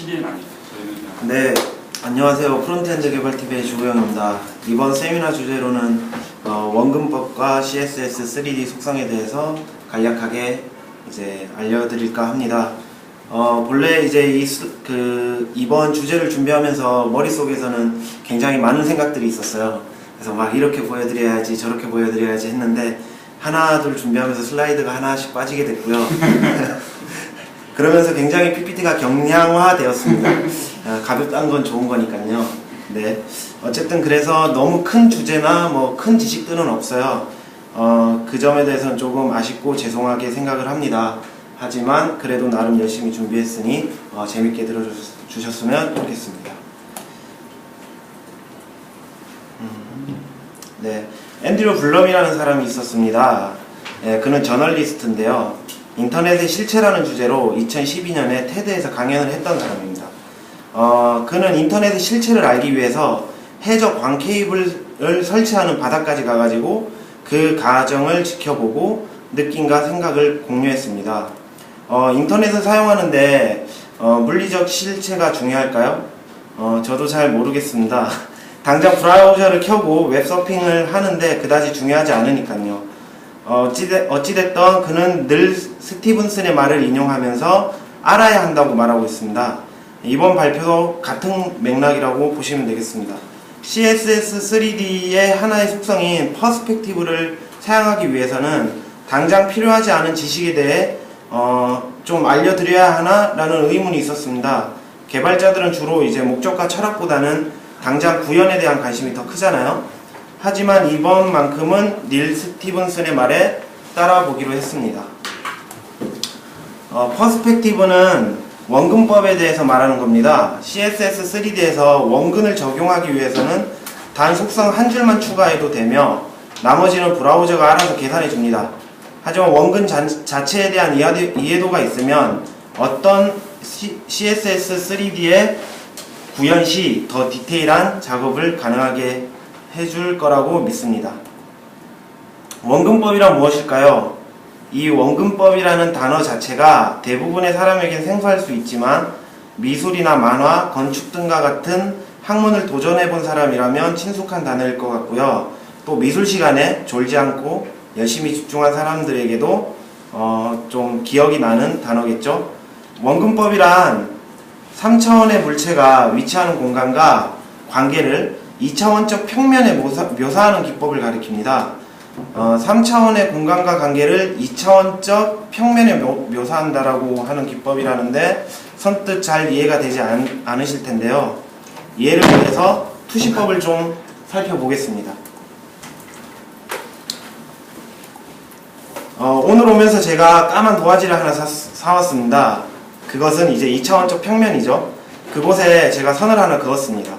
시기는 아니죠. 저희는 네, 안녕하세요. 프론트엔드 개발TV의 주구영입니다. 이번 세미나 주제로는 원근법과 CSS 3D 속성에 대해서 간략하게 이제 알려드릴까 합니다. 본래 이제 이번 주제를 준비하면서 머릿속에서는 굉장히 많은 생각들이 있었어요. 그래서 막 이렇게 보여드려야지 저렇게 보여드려야지 했는데 하나둘 준비하면서 슬라이드가 하나씩 빠지게 됐고요. 그러면서 굉장히 PPT가 경량화되었습니다. 가볍다는 건 좋은 거니까요. 네. 어쨌든 그래서 너무 큰 주제나 뭐 큰 지식들은 없어요. 그 점에 대해서는 조금 아쉽고 죄송하게 생각을 합니다. 하지만 그래도 나름 열심히 준비했으니 재밌게 들어주셨으면 좋겠습니다. 네. 앤드류 블럼이라는 사람이 있었습니다. 그는 저널리스트인데요. 인터넷의 실체라는 주제로 2012년에 테드에서 강연을 했던 사람입니다. 그는 인터넷의 실체를 알기 위해서 해저 광 케이블을 설치하는 바닥까지 가가지고 그 과정을 지켜보고 느낌과 생각을 공유했습니다. 인터넷을 사용하는데 물리적 실체가 중요할까요? 저도 잘 모르겠습니다. 당장 브라우저를 켜고 웹서핑을 하는데 그다지 중요하지 않으니까요. 어찌됐던 그는 늘 스티븐슨의 말을 인용하면서 알아야 한다고 말하고 있습니다. 이번 발표도 같은 맥락이라고 보시면 되겠습니다. CSS 3D의 하나의 속성인 퍼스펙티브를 사용하기 위해서는 당장 필요하지 않은 지식에 대해 좀 알려드려야 하나? 라는 의문이 있었습니다. 개발자들은 주로 이제 목적과 철학보다는 당장 구현에 대한 관심이 더 크잖아요. 하지만 이번만큼은 닐 스티븐슨의 말에 따라보기로 했습니다. 퍼스펙티브는 원근법에 대해서 말하는 겁니다. CSS 3D에서 원근을 적용하기 위해서는 단 속성 한 줄만 추가해도 되며 나머지는 브라우저가 알아서 계산해 줍니다. 하지만 원근 자체에 대한 이해도가 있으면 어떤 CSS 3D의 구현 시 더 디테일한 작업을 가능하게 해줄 거라고 믿습니다. 원근법이란 무엇일까요? 이 원근법이라는 단어 자체가 대부분의 사람에겐 생소할 수 있지만 미술이나 만화, 건축 등과 같은 학문을 도전해본 사람이라면 친숙한 단어일 것 같고요. 또 미술 시간에 졸지 않고 열심히 집중한 사람들에게도 좀 기억이 나는 단어겠죠. 원근법이란 3차원의 물체가 위치하는 공간과 관계를 2차원적 평면에 묘사하는 기법을 가리킵니다. 3차원의 공간과 관계를 2차원적 평면에 묘사한다라고 하는 기법이라는데 선뜻 잘 이해가 되지 않으실 텐데요. 이해를 위해서 투시법을 좀 살펴보겠습니다. 오늘 오면서 제가 까만 도화지를 하나 사왔습니다. 그것은 이제 2차원적 평면이죠. 그곳에 제가 선을 하나 그었습니다.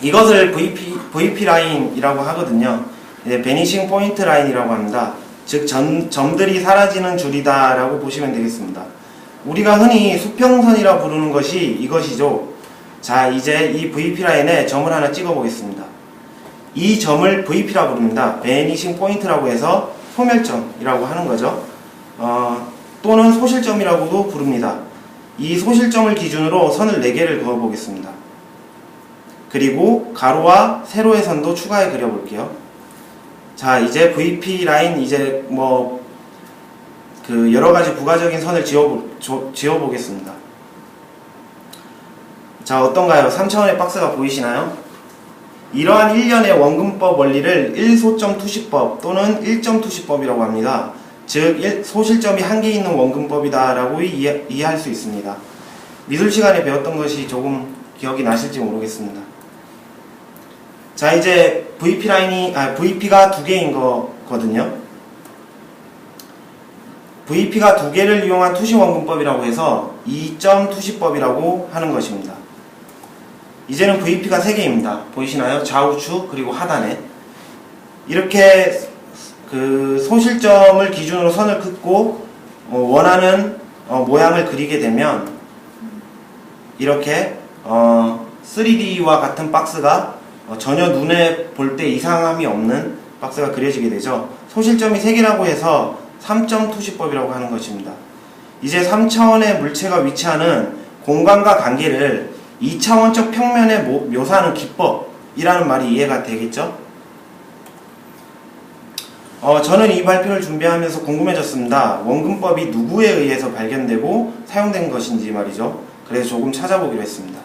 이것을 VP 라인이라고 하거든요. 베니싱 포인트 라인이라고 합니다. 즉 점들이 사라지는 줄이다 라고 보시면 되겠습니다. 우리가 흔히 수평선이라 부르는 것이 이것이죠. 자, 이제 이 VP 라인에 점을 하나 찍어 보겠습니다. 이 점을 VP라고 부릅니다. 베니싱 포인트라고 해서 소멸점이라고 하는 거죠. 또는 소실점이라고도 부릅니다. 이 소실점을 기준으로 선을 4개를 그어 보겠습니다. 그리고 가로와 세로의 선도 추가해 그려 볼게요. 자, 이제 VP 라인 이제 뭐 여러 가지 부가적인 선을 지어 보겠습니다. 자, 어떤가요? 3차원의 박스가 보이시나요? 이러한 일련의 원근법 원리를 1소점 투시법 또는 1점 투시법이라고 합니다. 즉 소실점이 한 개 있는 원근법이다 라고 이해할 수 있습니다. 미술 시간에 배웠던 것이 조금 기억이 나실지 모르겠습니다. 자, 이제 VP가 2개인 거거든요. VP가 2개를 이용한 투시 원근법이라고 해서 2점 투시법이라고 하는 것입니다. 이제는 VP가 3개입니다. 보이시나요? 좌우측 그리고 하단에 이렇게 소실점을 기준으로 선을 긋고 원하는 모양을 그리게 되면 이렇게 3D와 같은 박스가 전혀 눈에 볼 때 이상함이 없는 박스가 그려지게 되죠. 소실점이 3개라고 해서 3점 투시법이라고 하는 것입니다. 이제 3차원의 물체가 위치하는 공간과 관계를 2차원적 평면에 묘사하는 기법이라는 말이 이해가 되겠죠? 저는 이 발표를 준비하면서 궁금해졌습니다. 원근법이 누구에 의해서 발견되고 사용된 것인지 말이죠. 그래서 조금 찾아보기로 했습니다.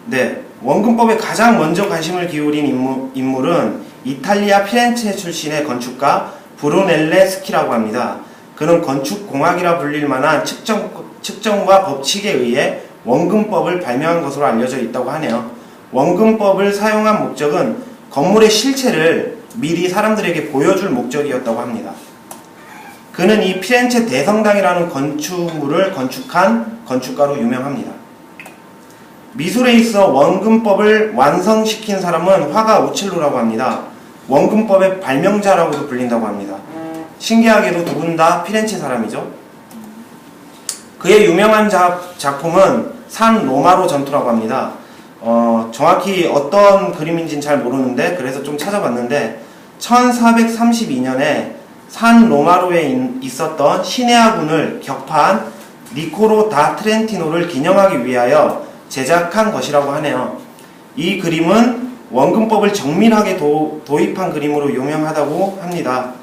네, 원근법에 가장 먼저 관심을 기울인 인물은 이탈리아 피렌체 출신의 건축가 브루넬레 스키라고 합니다. 그는 건축공학이라 불릴 만한 측정과 법칙에 의해 원근법을 발명한 것으로 알려져 있다고 하네요. 원근법을 사용한 목적은 건물의 실체를 미리 사람들에게 보여줄 목적이었다고 합니다. 그는 이 피렌체 대성당이라는 건축물을 건축한 건축가로 유명합니다. 미술에 있어 원근법을 완성시킨 사람은 화가 우첼로라고 합니다. 원근법의 발명자라고도 불린다고 합니다. 신기하게도 두 분 다 피렌체 사람이죠. 그의 유명한 작품은 산 로마로 전투라고 합니다. 정확히 어떤 그림인지는 잘 모르는데 그래서 좀 찾아봤는데 1432년에 산 로마로에 있었던 시내아군을 격파한 니코로 다 트렌티노를 기념하기 위하여 제작한 것이라고 하네요. 이 그림은 원근법을 정밀하게 도입한 그림으로 유명하다고 합니다.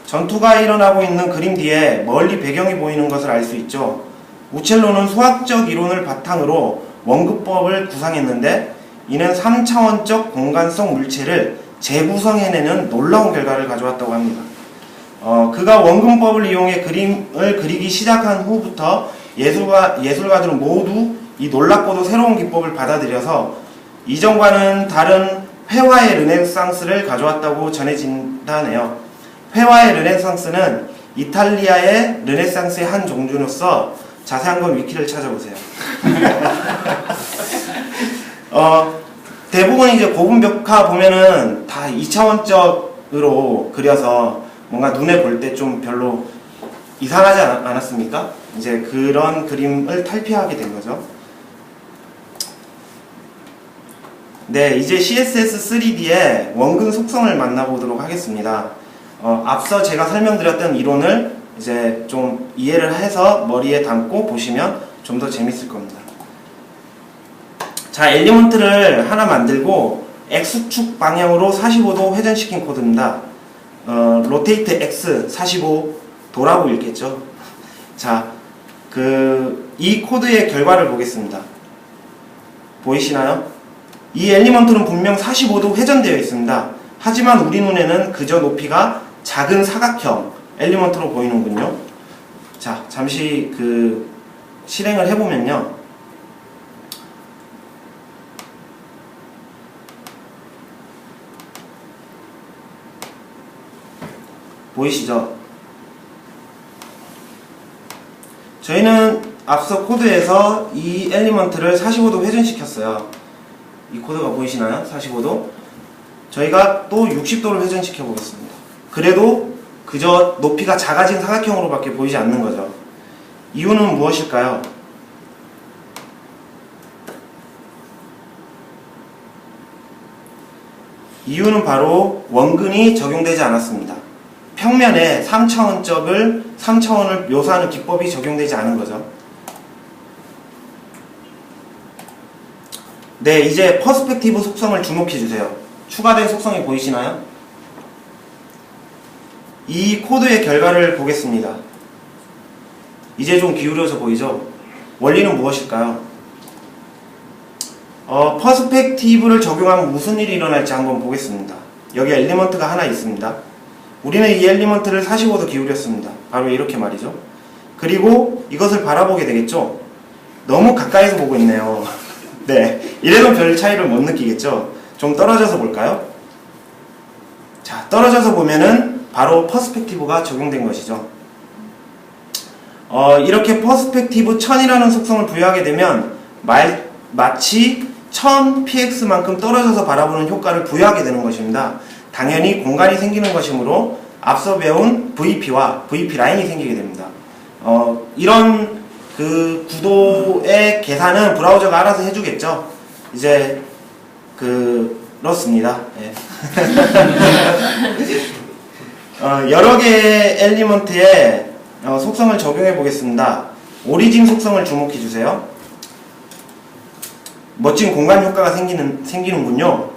전투가 일어나고 있는 그림 뒤에 멀리 배경이 보이는 것을 알 수 있죠. 우첼로는 수학적 이론을 바탕으로 원근법을 구상했는데 이는 3차원적 공간성 물체를 재구성해내는 놀라운 결과를 가져왔다고 합니다. 그가 원근법을 이용해 그림을 그리기 시작한 후부터 예술가들은 모두 이 놀랍고도 새로운 기법을 받아들여서 이전과는 다른 회화의 르네상스를 가져왔다고 전해진다네요. 회화의 르네상스는 이탈리아의 르네상스의 한 종류로서 자세한 건 위키를 찾아보세요. 대부분 이제 고분 벽화 보면은 다 2차원적으로 그려서 뭔가 눈에 볼 때 좀 별로 이상하지 않았습니까? 이제 그런 그림을 탈피하게 된 거죠. 네, 이제 CSS 3D의 원근 속성을 만나보도록 하겠습니다. 앞서 제가 설명드렸던 이론을 이제 좀 이해를 해서 머리에 담고 보시면 좀 더 재밌을 겁니다. 자, 엘리먼트를 하나 만들고 X축 방향으로 45도 회전시킨 코드입니다. rotate X 45도라고 읽겠죠. 자, 이 코드의 결과를 보겠습니다. 보이시나요? 이 엘리먼트는 분명 45도 회전되어 있습니다. 하지만 우리 눈에는 그저 높이가 작은 사각형 엘리먼트로 보이는군요. 자, 잠시 실행을 해보면요. 보이시죠? 저희는 앞서 코드에서 이 엘리먼트를 45도 회전시켰어요. 이 코드가 보이시나요? 45도. 저희가 또 60도를 회전시켜 보겠습니다. 그래도 그저 높이가 작아진 사각형으로 밖에 보이지 않는 거죠. 이유는 무엇일까요? 이유는 바로 원근이 적용되지 않았습니다. 평면에 3차원을 묘사하는 기법이 적용되지 않은 거죠. 네, 이제 퍼스펙티브 속성을 주목해주세요. 추가된 속성이 보이시나요? 이 코드의 결과를 보겠습니다. 이제 좀 기울여져 보이죠? 원리는 무엇일까요? 퍼스펙티브를 적용하면 무슨 일이 일어날지 한번 보겠습니다. 여기 엘리먼트가 하나 있습니다. 우리는 이 엘리먼트를 45도 기울였습니다. 바로 이렇게 말이죠. 그리고 이것을 바라보게 되겠죠? 너무 가까이서 보고 있네요. 네, 이래도 별 차이를 못 느끼겠죠? 좀 떨어져서 볼까요? 자, 떨어져서 보면은 바로 퍼스펙티브가 적용된 것이죠. 이렇게 퍼스펙티브 1000이라는 속성을 부여하게 되면 마치 1000px만큼 떨어져서 바라보는 효과를 부여하게 되는 것입니다. 당연히 공간이 생기는 것이므로 앞서 배운 VP와 VP 라인이 생기게 됩니다. 이런 구도의 계산은 브라우저가 알아서 해주겠죠. 이제 그렇습니다. 예. 여러 개의 엘리먼트에 속성을 적용해 보겠습니다. 오리진 속성을 주목해 주세요. 멋진 공간 효과가 생기는군요.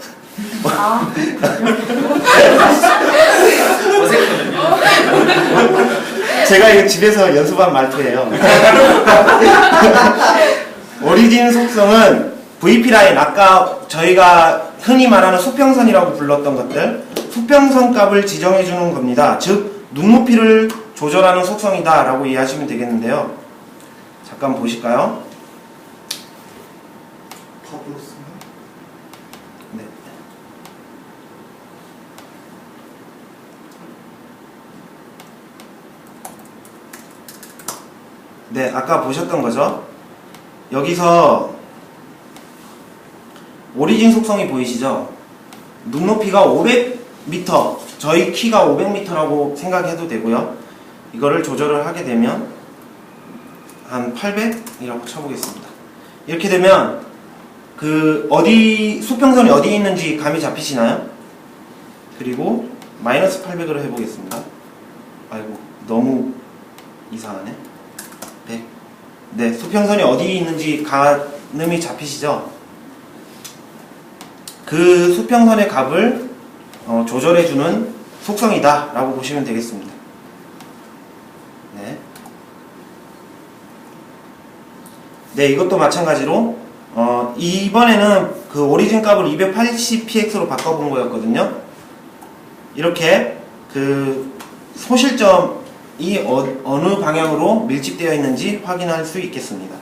어색하군요. 제가 이거 집에서 연습한 말투예요. 오리진 속성은 VP 라인, 아까 저희가 흔히 말하는 수평선이라고 불렀던 것들, 수평선 값을 지정해 주는 겁니다. 즉 눈높이를 조절하는 속성이다 라고 이해하시면 되겠는데요. 잠깐 보실까요? 네. 네, 아까 보셨던 거죠? 여기서 오리진 속성이 보이시죠? 눈높이가 500m, 저희 키가 500m라고 생각해도 되고요. 이거를 조절을 하게 되면 한 800이라고 쳐보겠습니다. 이렇게 되면 수평선이 어디에 있는지 감이 잡히시나요? 그리고 마이너스 800으로 해보겠습니다. 아이고, 너무 이상하네. 100. 네, 수평선이 어디에 있는지 가늠이 잡히시죠? 그 수평선의 값을 조절해주는 속성이다 라고 보시면 되겠습니다. 네. 네, 이것도 마찬가지로 이번에는 그 오리진 값을 280px로 바꿔본 거였거든요. 이렇게 그 소실점이 어느 방향으로 밀집되어 있는지 확인할 수 있겠습니다.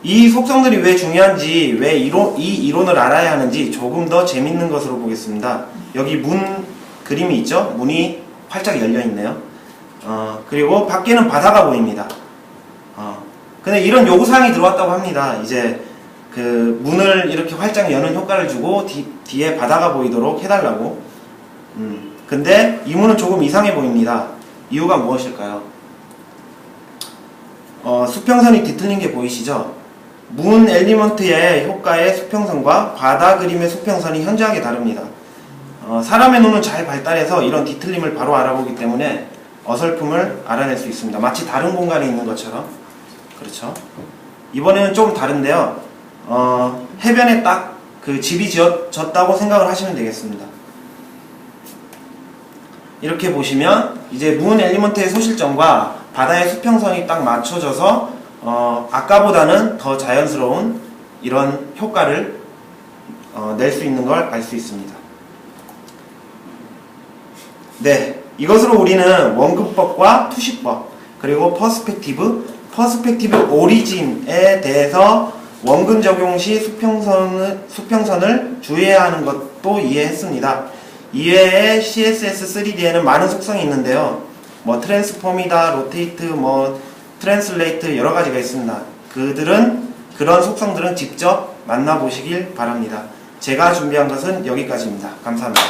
이 속성들이 왜 중요한지, 왜 이 이론을 알아야 하는지 조금 더 재밌는 것으로 보겠습니다. 여기 문 그림이 있죠? 문이 활짝 열려 있네요. 그리고 밖에는 바다가 보입니다. 근데 이런 요구사항이 들어왔다고 합니다. 이제 그 문을 이렇게 활짝 여는 효과를 주고 뒤에 바다가 보이도록 해달라고. 근데 이 문은 조금 이상해 보입니다. 이유가 무엇일까요? 수평선이 뒤틀린 게 보이시죠? 문 엘리먼트의 효과의 수평선과 바다 그림의 수평선이 현저하게 다릅니다. 사람의 눈은 잘 발달해서 이런 뒤틀림을 바로 알아보기 때문에 어설픔을 알아낼 수 있습니다. 마치 다른 공간에 있는 것처럼. 그렇죠? 이번에는 좀 다른데요. 해변에 딱 그 집이 지어졌다고 생각을 하시면 되겠습니다. 이렇게 보시면 이제 문 엘리먼트의 소실점과 바다의 수평선이 딱 맞춰져서 아까보다는 더 자연스러운 이런 효과를 낼 수 있는 걸 알 수 있습니다. 네, 이것으로 우리는 원근법과 투시법, 그리고 퍼스펙티브 오리진에 대해서 원근 적용 시 수평선을 주의해야 하는 것도 이해했습니다. 이외에 CSS 3D에는 많은 속성이 있는데요. 뭐 트랜스폼이다, 로테이트, 트랜슬레이트 여러 가지가 있습니다. 그런 속성들은 직접 만나보시길 바랍니다. 제가 준비한 것은 여기까지입니다. 감사합니다.